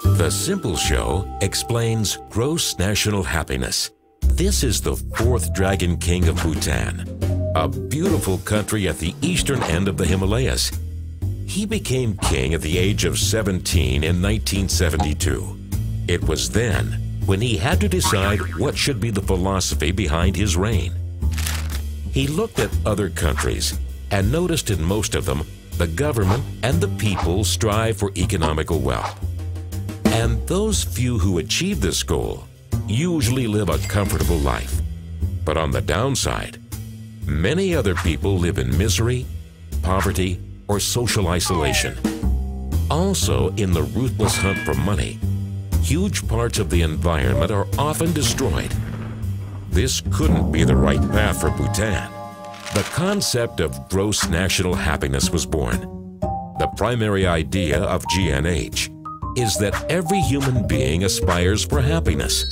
The Simple Show explains gross national happiness. This is the fourth Dragon King of Bhutan, a beautiful country at the eastern end of the Himalayas. He became king at the age of 17 in 1972. It was then when he had to decide what should be the philosophy behind his reign. He looked at other countries and noticed in most of them the government and the people strive for economical wealth. And those few who achieve this goal usually live a comfortable life. But on the downside, many other people live in misery, poverty, or social isolation. Also, in the ruthless hunt for money, huge parts of the environment are often destroyed. This couldn't be the right path for Bhutan. The concept of gross national happiness was born. The primary idea of GNH is that every human being aspires for happiness,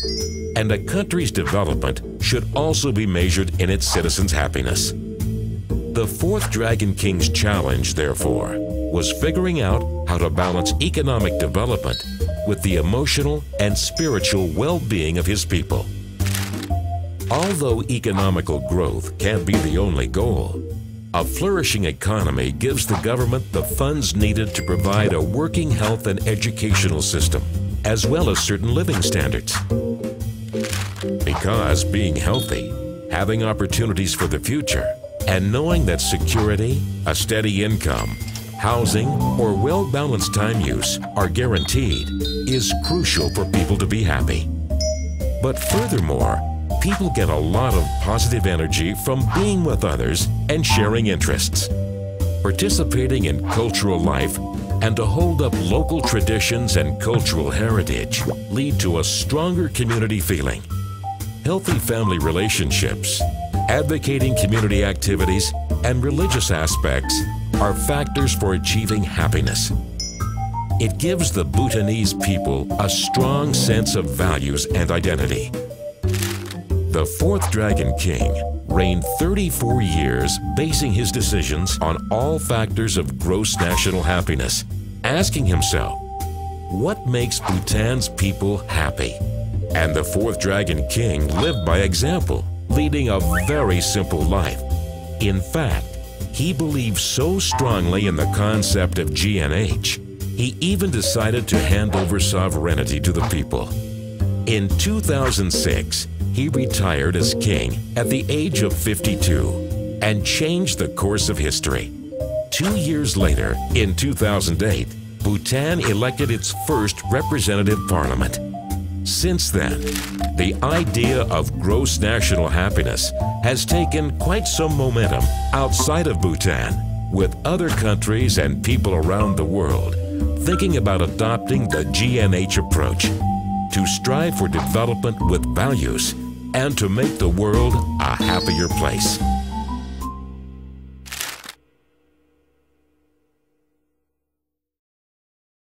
and a country's development should also be measured in its citizens' happiness. The fourth Dragon King's challenge, therefore, was figuring out how to balance economic development with the emotional and spiritual well-being of his people. Although economical growth can't be the only goal, a flourishing economy gives the government the funds needed to provide a working health and educational system, as well as certain living standards. Because being healthy, having opportunities for the future, and knowing that security, a steady income, housing, or well-balanced time use are guaranteed is crucial for people to be happy. But furthermore, people get a lot of positive energy from being with others and sharing interests. Participating in cultural life and to hold up local traditions and cultural heritage lead to a stronger community feeling. Healthy family relationships, advocating community activities, and religious aspects are factors for achieving happiness. It gives the Bhutanese people a strong sense of values and identity. The fourth Dragon King reigned 34 years, basing his decisions on all factors of gross national happiness, asking himself, what makes Bhutan's people happy? And the fourth Dragon King lived by example, leading a very simple life. In fact, he believed so strongly in the concept of GNH, he even decided to hand over sovereignty to the people. In 2006, he retired as king at the age of 52 and changed the course of history. 2 years later, in 2008, Bhutan elected its first representative parliament. Since then, the idea of gross national happiness has taken quite some momentum outside of Bhutan, with other countries and people around the world thinking about adopting the GNH approach to strive for development with values and to make the world a happier place.